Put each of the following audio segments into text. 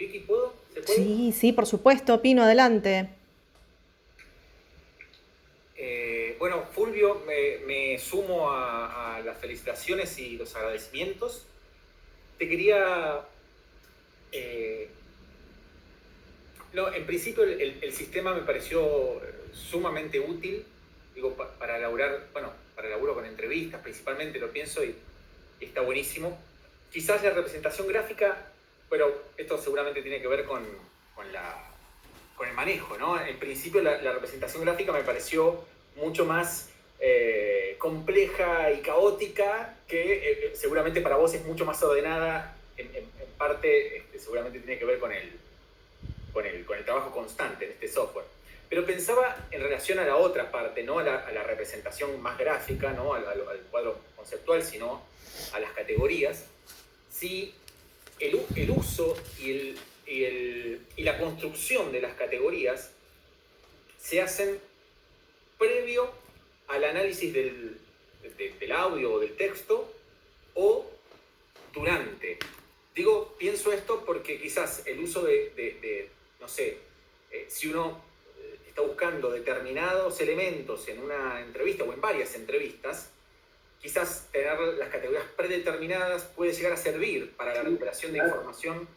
Vicky, ¿puedo? ¿Se puede? Sí, sí, por supuesto, Pino, adelante. Bueno, Fulvio, me sumo a las felicitaciones y los agradecimientos. Te quería... eh, no, en principio el sistema me pareció sumamente útil, digo, para elaborar, bueno, para laburo con entrevistas principalmente, lo pienso y está buenísimo. Quizás la representación gráfica, pero esto seguramente tiene que ver con con el manejo, ¿no? En principio la representación gráfica me pareció mucho más compleja y caótica, que seguramente para vos es mucho más ordenada, en parte seguramente tiene que ver con el trabajo constante de este software. Pero pensaba en relación a la otra parte, no a la representación más gráfica, no al cuadro conceptual, sino a las categorías, si el uso y la construcción de las categorías se hacen previo al análisis del audio o del texto o durante. Digo, pienso esto porque quizás el uso no sé, si uno está buscando determinados elementos en una entrevista o en varias entrevistas, quizás tener las categorías predeterminadas puede llegar a servir para la recuperación de información,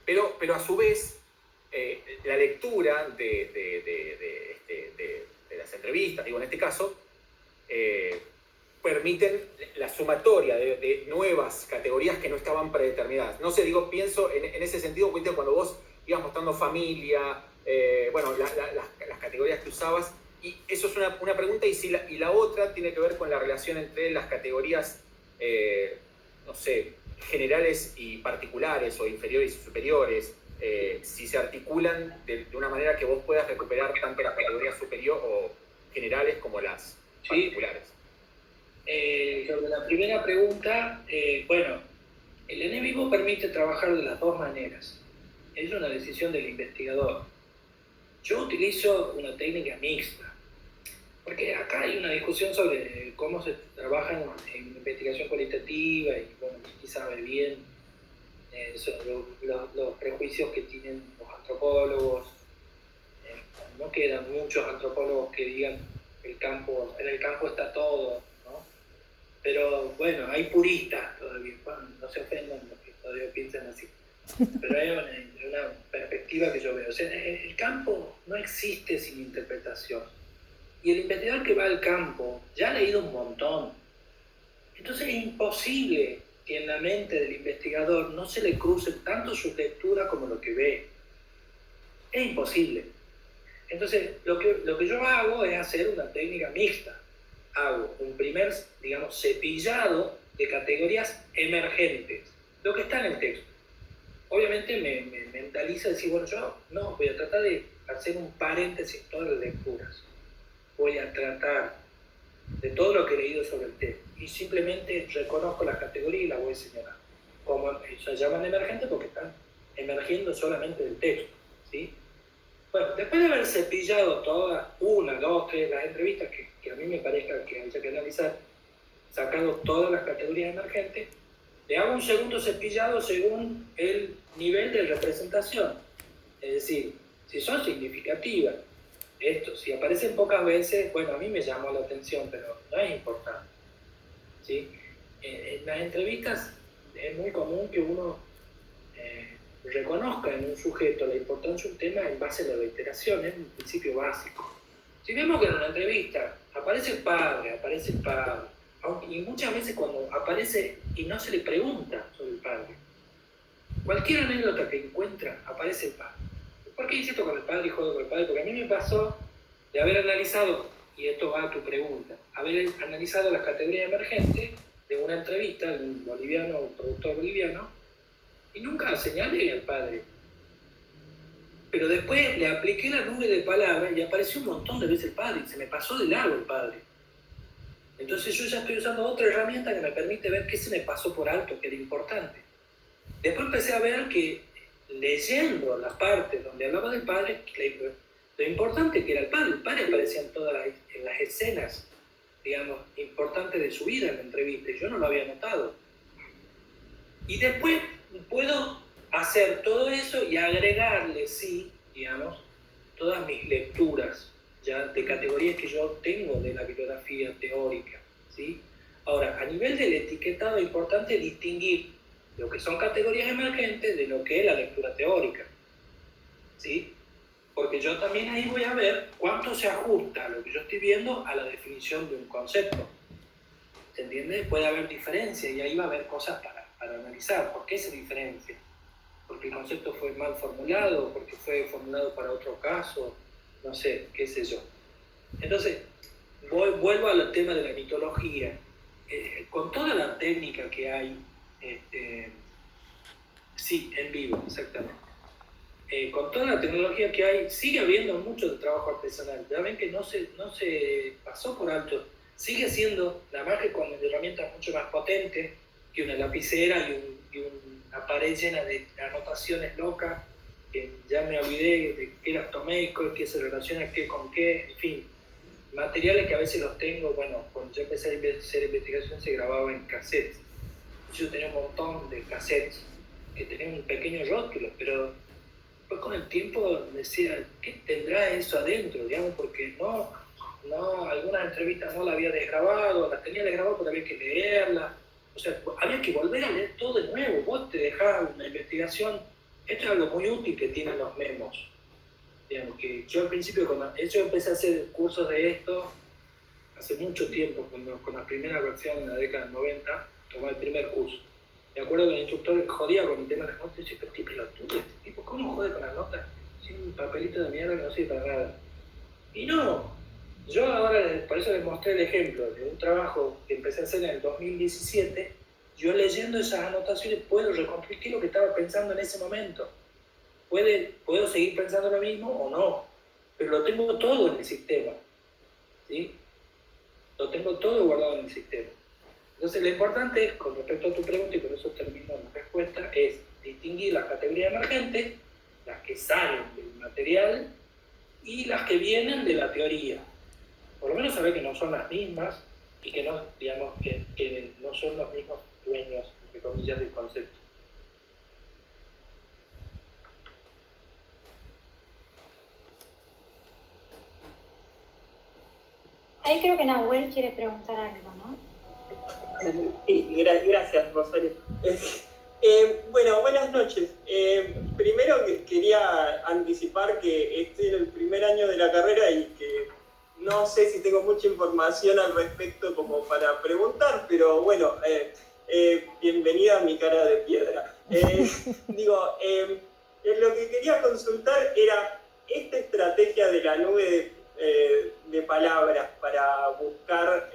pero a su vez la lectura de las entrevistas, digo en este caso, eh, permiten la sumatoria de nuevas categorías que no estaban predeterminadas. No sé, digo, pienso en ese sentido, cuando vos ibas mostrando familia, bueno, las categorías que usabas, y eso es una pregunta, y la otra tiene que ver con la relación entre las categorías, no sé, generales y particulares, o inferiores y superiores, si se articulan de una manera que vos puedas recuperar tanto las categorías superiores o generales como las particulares. Sobre la primera pregunta, bueno, el NVivo permite trabajar de las dos maneras. Es una decisión del investigador. Yo utilizo una técnica mixta, porque acá hay una discusión sobre cómo se trabaja en investigación cualitativa y, bueno, quién sabe bien sobre los prejuicios que tienen los antropólogos. No quedan muchos antropólogos que digan que en el campo está todo, ¿no? Pero bueno, hay puristas todavía, bueno, no se ofendan los que todavía piensan así. Pero hay una perspectiva que yo veo. O sea, el campo no existe sin interpretación. Y el investigador que va al campo ya ha leído un montón. Entonces es imposible que en la mente del investigador no se le cruce tanto su lectura como lo que ve. Es imposible. Entonces, lo que yo hago es hacer una técnica mixta. Hago un primer, digamos, cepillado de categorías emergentes, lo que está en el texto. Obviamente me mentaliza decir, bueno, yo no, voy a tratar de hacer un paréntesis en todas las lecturas. Voy a tratar de todo lo que he leído sobre el tema y simplemente reconozco las categorías y las voy señalando. Como se llaman emergentes porque están emergiendo solamente del texto, ¿sí? Bueno, después de haber cepillado todas, una, dos, tres, las entrevistas que a mí me parezca que hay que analizar, sacando todas las categorías emergentes, le hago un segundo cepillado según el nivel de representación. Es decir, si son significativas, esto, si aparecen pocas veces, bueno, a mí me llamó la atención, pero no es importante, ¿sí? En las entrevistas es muy común que uno reconozca en un sujeto la importancia de un tema en base a la reiteración, es un principio básico. Si vemos que en una entrevista aparece el padre, y muchas veces cuando aparece y no se le pregunta sobre el padre, cualquier anécdota que encuentra, aparece el padre. ¿Por qué insisto con el padre y juego con el padre? Porque a mí me pasó de haber analizado, y esto va a tu pregunta, haber analizado las categorías emergentes de una entrevista de un boliviano, un productor boliviano, y nunca señalé al padre. Pero después le apliqué la nube de palabras y apareció un montón de veces el padre, y se me pasó de largo el padre. Entonces yo ya estoy usando otra herramienta que me permite ver qué se me pasó por alto, que era importante. Después empecé a ver que leyendo las partes donde hablaba del padre, lo importante que era el padre aparecía en todas en las escenas, digamos, importantes de su vida en la entrevista, y yo no lo había notado. Y después puedo hacer todo eso y agregarle, sí, digamos, todas mis lecturas ya de categorías que yo tengo de la bibliografía teórica, ¿sí? Ahora, a nivel del etiquetado es importante distinguir lo que son categorías emergentes de lo que es la lectura teórica, ¿sí? Porque yo también ahí voy a ver cuánto se ajusta a lo que yo estoy viendo a la definición de un concepto. ¿Se entiende? Puede haber diferencia y ahí va a haber cosas para analizar. ¿Por qué se diferencia? Porque el concepto fue mal formulado, porque fue formulado para otro caso, no sé, qué sé yo. Entonces, vuelvo al tema de la mitología. Con toda la técnica que hay, sí, en vivo, exactamente. Con toda la tecnología que hay, sigue habiendo mucho de trabajo artesanal. Ya ven que no se pasó por alto. Sigue siendo, la magia con herramientas mucho más potentes que una lapicera y una pared llena de anotaciones locas, que ya me olvidé de qué las tomé, qué se relaciona qué con qué, en fin. Materiales que a veces los tengo, bueno, cuando yo empecé a hacer investigación se grababa en cassettes. Yo tenía un montón de cassettes que tenían un pequeño rótulo, pero después con el tiempo decía, ¿qué tendrá eso adentro? Digamos, porque no, algunas entrevistas no las había desgrabado, las tenía desgrabadas pero había que leerlas. O sea, había que volver a leer todo de nuevo. Vos te dejás una investigación. Esto es algo muy útil que tienen los memos. Digamos, que yo al principio, cuando yo empecé a hacer cursos de esto, hace mucho tiempo, con la primera versión en la década del 90, tomé el primer curso. Me acuerdo que el instructor jodía con el tema de las notas y decía, pero qué pelotudo este tipo, ¿cómo jode con las notas? Sin un papelito de mierda que no sirve para nada. Y no, yo ahora, por eso les mostré el ejemplo de un trabajo que empecé a hacer en el 2017, yo leyendo esas anotaciones puedo reconstruir qué es lo que estaba pensando en ese momento. Puedo seguir pensando lo mismo o no, pero lo tengo todo en el sistema, ¿sí? Lo tengo todo guardado en el sistema. Entonces lo importante es, con respecto a tu pregunta, y con eso termino la respuesta, es distinguir las categorías emergentes, las que salen del material y las que vienen de la teoría. Por lo menos saber que no son las mismas y que no, digamos, que no son los mismos dueños, entre comillas, del concepto. Ahí creo que Nahuel quiere preguntar algo, ¿no? Sí, gracias, Rosario. Bueno, buenas noches. Primero quería anticipar que este es el primer año de la carrera y que no sé si tengo mucha información al respecto como para preguntar, pero bueno, bienvenida a mi cara de piedra. Lo que quería consultar era esta estrategia de la nube de palabras para buscar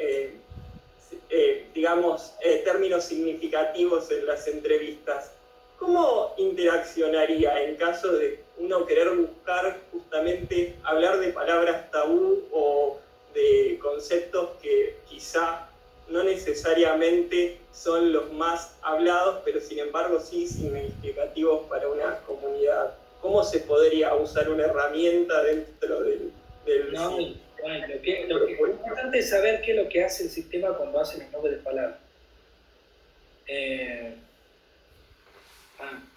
términos significativos en las entrevistas. ¿Cómo interaccionaría en caso de uno querer buscar justamente hablar de palabras tabú o de conceptos que quizá no necesariamente son los más hablados, pero sin embargo sí significativos para una comunidad? ¿Cómo se podría usar una herramienta dentro del No, bueno, lo importante es saber qué es lo que hace el sistema cuando hace el nombre de palabras.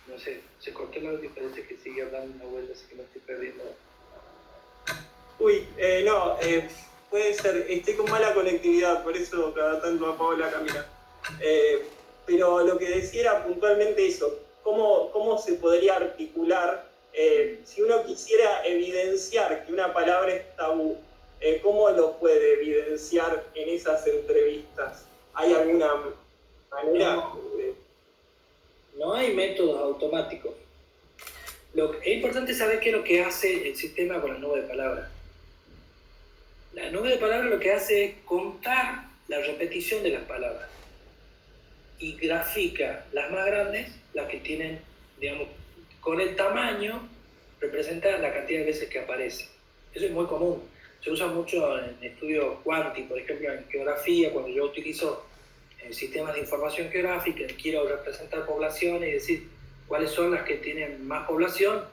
No sé, se cortó el audio y parece que sigue hablando una vuelta, así que me estoy perdiendo. Puede ser, estoy con mala conectividad, por eso cada tanto apago la cámara. Pero lo que decía era puntualmente eso, cómo se podría articular, si uno quisiera evidenciar que una palabra es tabú, ¿cómo lo puede evidenciar en esas entrevistas? ¿Hay alguna manera? No hay métodos automáticos. Es importante saber qué es lo que hace el sistema con la nube de palabras. La nube de palabras lo que hace es contar la repetición de las palabras y grafica las más grandes, las que tienen, digamos, con el tamaño, representa la cantidad de veces que aparece. Eso es muy común. Se usa mucho en estudios cuanti, por ejemplo, en geografía, cuando yo utilizo sistemas de información geográfica, quiero representar poblaciones y decir cuáles son las que tienen más población.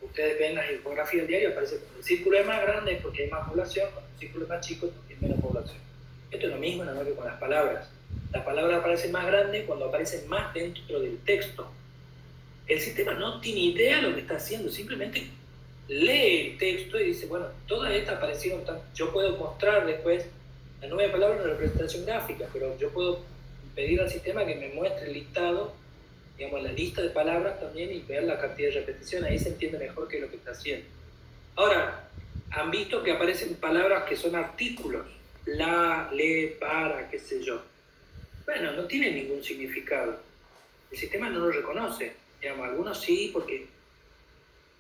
Ustedes ven las infografías del diario, aparece cuando el círculo es más grande porque hay más población, cuando el círculo es más chico porque hay menos población. Esto es lo mismo nada más que con las palabras. Las palabras aparecen más grandes cuando aparecen más dentro del texto. El sistema no tiene idea de lo que está haciendo, simplemente lee el texto y dice, bueno, todas estas aparecieron, yo puedo mostrar después la nueva palabra en una representación gráfica, pero yo puedo pedir al sistema que me muestre el listado, digamos, la lista de palabras también y ver la cantidad de repeticiones, ahí se entiende mejor qué es lo que está haciendo. Ahora, han visto que aparecen palabras que son artículos, la, le, para, qué sé yo. Bueno, no tiene ningún significado. El sistema no lo reconoce. Digamos, algunos sí, porque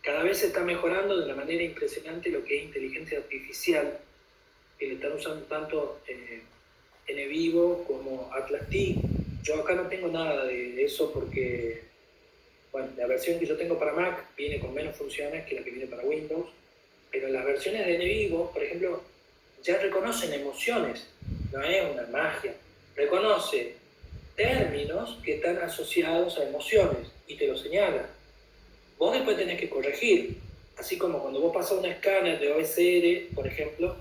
cada vez se está mejorando de una manera impresionante lo que es inteligencia artificial, que le están usando tanto NVivo como Atlas-T. Yo acá no tengo nada de eso porque, bueno, la versión que yo tengo para Mac viene con menos funciones que la que viene para Windows, pero las versiones de NVivo, por ejemplo, ya reconocen emociones, no es una magia. Reconoce términos que están asociados a emociones y te lo señala. Vos después tenés que corregir, así como cuando vos pasas un escáner de OSR, por ejemplo,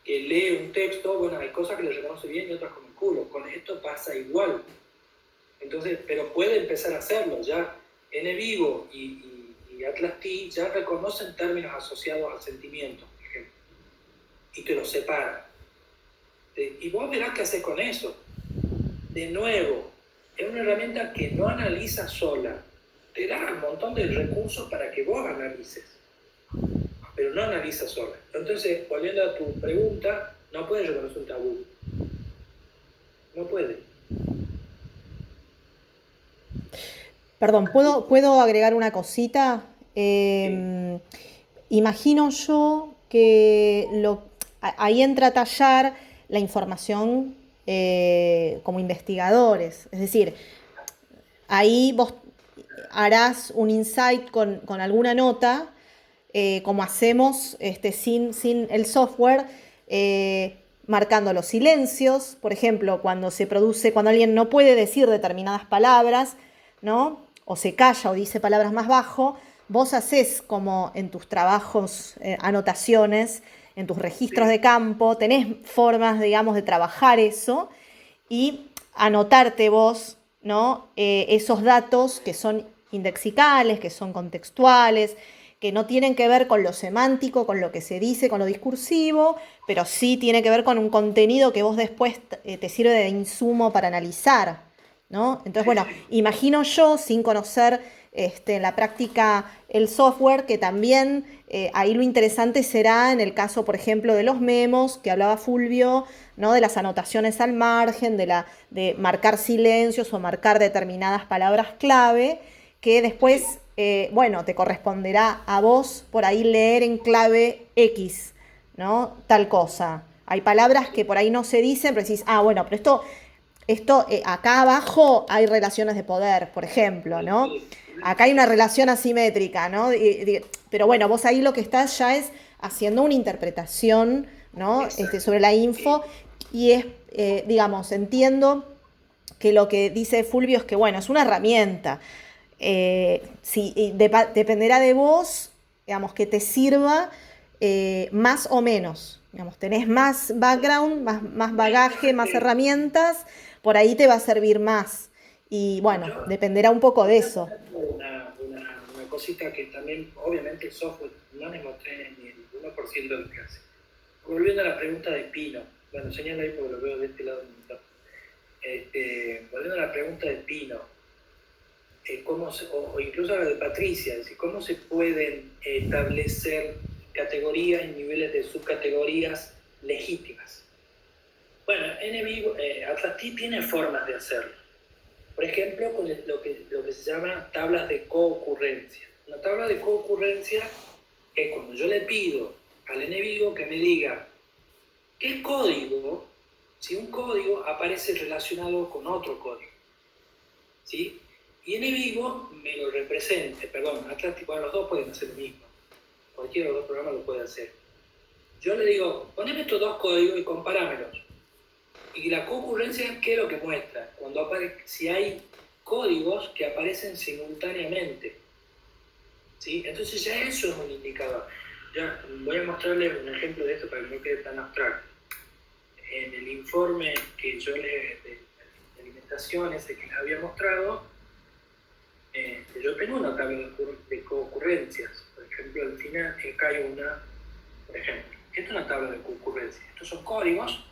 que lee un texto, bueno, hay cosas que le reconoce bien y otras como el culo. Con esto pasa igual. Entonces, pero puede empezar a hacerlo. Ya NVivo y Atlas-T ya reconocen términos asociados al sentimiento, por ejemplo, y te los separan. Y vos verás qué hacer con eso. De nuevo, es una herramienta que no analiza sola. Te da un montón de recursos para que vos analices, pero no analiza sola. Entonces, volviendo a tu pregunta, no puede reconocer un tabú. No puede. Perdón, ¿puedo agregar una cosita? Sí. Imagino yo que ahí entra a tallar la información como investigadores. Es decir, ahí vos harás un insight con alguna nota, como hacemos sin el software, marcando los silencios, por ejemplo, cuando alguien no puede decir determinadas palabras, ¿no? O se calla o dice palabras más bajo, vos hacés como en tus trabajos, anotaciones, en tus registros de campo, tenés formas, digamos, de trabajar eso y anotarte vos, ¿no? Esos datos que son indexicales, que son contextuales, que no tienen que ver con lo semántico, con lo que se dice, con lo discursivo, pero sí tiene que ver con un contenido que vos después te sirve de insumo para analizar, ¿no? Entonces, bueno, imagino yo, sin conocer en la práctica el software, que también ahí lo interesante será en el caso, por ejemplo, de los memos que hablaba Fulvio, ¿no? De las anotaciones al margen, de marcar silencios o marcar determinadas palabras clave, que después, bueno, te corresponderá a vos por ahí leer en clave X, ¿no? Tal cosa. Hay palabras que por ahí no se dicen, pero decís, bueno, pero esto acá abajo hay relaciones de poder, por ejemplo, ¿no? Acá hay una relación asimétrica, ¿no? Pero bueno, vos ahí lo que estás ya es haciendo una interpretación, ¿no? Sobre la info y es, digamos, entiendo que lo que dice Fulvio es que, bueno, es una herramienta. Dependerá de vos, digamos, que te sirva más o menos. Digamos, tenés más background, más bagaje, más herramientas, por ahí te va a servir más. Y bueno, dependerá un poco de eso. Una cosita que también, obviamente, el software no les mostré ni el 1% de lo que hace. Volviendo a la pregunta de Pino, bueno, señala ahí porque lo veo de este lado del monitor. Volviendo a la pregunta de Pino, o incluso a la de Patricia, es decir, ¿cómo se pueden establecer categorías y niveles de subcategorías legítimas? Bueno, NVivo, Atlas-T tiene formas de hacerlo. Por ejemplo, con lo que se llama tablas de coocurrencia. Una tabla de coocurrencia es cuando yo le pido al NVivo que me diga qué código, si un código aparece relacionado con otro código, ¿sí? Y NVivo me lo represente, Atlas-T, bueno, los dos pueden hacer lo mismo. Cualquiera de los dos programas lo puede hacer. Yo le digo, poneme estos dos códigos y comparámelos. Y la concurrencia, ¿qué es lo que muestra? Si hay códigos que aparecen simultáneamente, ¿sí? Entonces ya eso es un indicador. Ya voy a mostrarles un ejemplo de esto para que no quede tan abstracto. En el informe que yo de alimentación, ese que les había mostrado, Yo tengo una tabla de concurrencias. Por ejemplo, al final acá hay una, por ejemplo, esta es una tabla de concurrencias. Estos son códigos.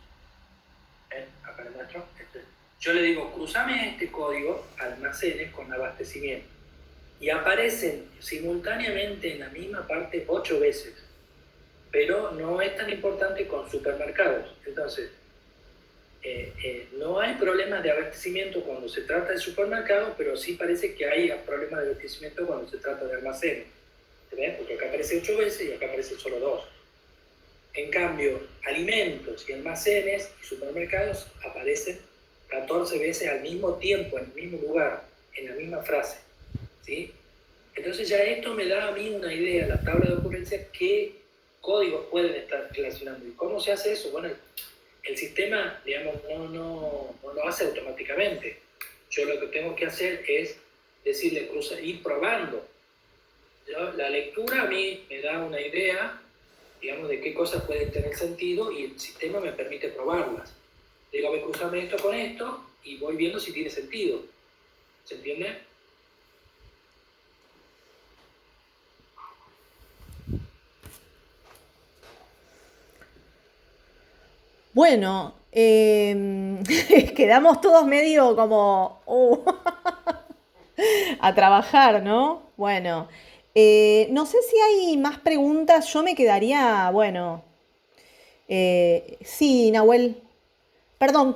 Acá le muestro. Yo le digo, cruzame este código, almacenes con abastecimiento. Y aparecen simultáneamente en la misma parte 8 veces. Pero no es tan importante con supermercados. Entonces, no hay problemas de abastecimiento cuando se trata de supermercados, pero sí parece que hay problemas de abastecimiento cuando se trata de almacenes. ¿Se ve? Porque acá aparece 8 veces y acá aparece solo 2. En cambio, alimentos y almacenes y supermercados aparecen 14 veces al mismo tiempo, en el mismo lugar, en la misma frase. ¿Sí? Entonces ya esto me da a mí una idea, la tabla de ocurrencias, qué códigos pueden estar relacionando. ¿Y cómo se hace eso? Bueno, el sistema, digamos, no lo hace automáticamente. Yo lo que tengo que hacer es decirle, ir probando. La lectura a mí me da una idea, digamos, de qué cosas pueden tener sentido y el sistema me permite probarlas. Digo, cruzame esto con esto y voy viendo si tiene sentido. ¿Se entiende? Bueno, quedamos todos medio como a trabajar, ¿no? Bueno, no sé si hay más preguntas. Yo me quedaría, bueno, sí, Nahuel. Perdón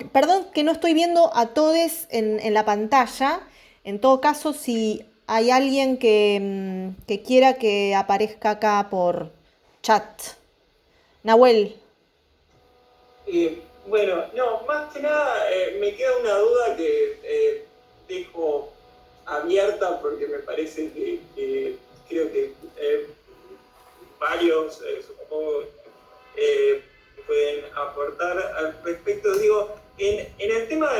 que no estoy viendo a todos en la pantalla. En todo caso, si hay alguien que quiera que aparezca acá por chat. Nahuel. Bueno, no, más que nada me queda una duda que dejo abierta porque me parece que creo que varios, supongo, pueden aportar al respecto. Digo, en el tema,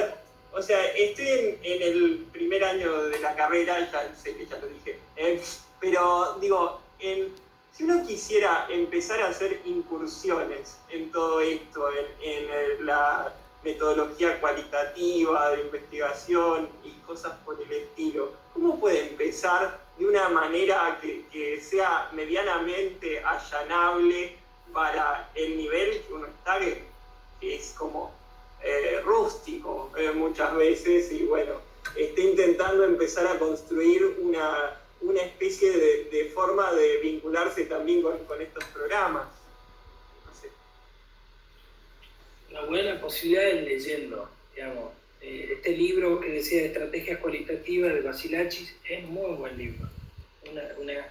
o sea, estoy en el primer año de la carrera, ya sé que ya lo dije, pero digo, si uno quisiera empezar a hacer incursiones en todo esto, en la metodología cualitativa de investigación y cosas por el estilo, ¿cómo puede empezar de una manera que sea medianamente allanable para el nivel que uno está, que es como rústico muchas veces, y bueno, está intentando empezar a construir una especie de forma de vincularse también con estos programas? No sé. La buena posibilidad es leyendo, digamos. Este libro que decía de Estrategias Cualitativas de Basilachis es un muy buen libro.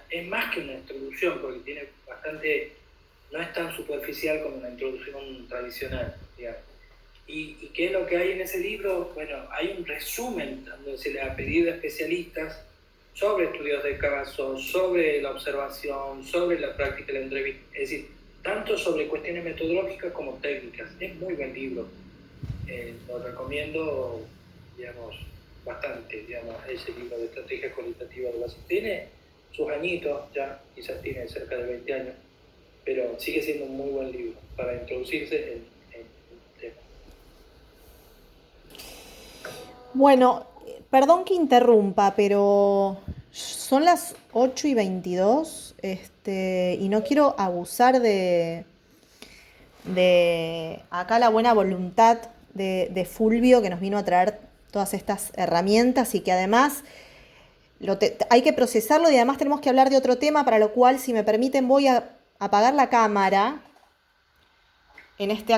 Es más que una introducción, porque tiene bastante, no es tan superficial como una introducción tradicional, digamos. ¿Y qué es lo que hay en ese libro? Bueno, hay un resumen donde se le ha pedido a especialistas sobre estudios de casos, sobre la observación, sobre la práctica de la entrevista, es decir, tanto sobre cuestiones metodológicas como técnicas. Es muy buen libro. Lo recomiendo, digamos, bastante, digamos, ese libro de Estrategias Cualitativas de Basilachis. Tiene sus añitos, ya quizás tiene cerca de 20 años, pero sigue siendo un muy buen libro para introducirse en el tema. Bueno, perdón que interrumpa, pero son las 8:22, y no quiero abusar de acá la buena voluntad de Fulvio, que nos vino a traer todas estas herramientas y que además hay que procesarlo, y además tenemos que hablar de otro tema, para lo cual, si me permiten, voy a apagar la cámara en este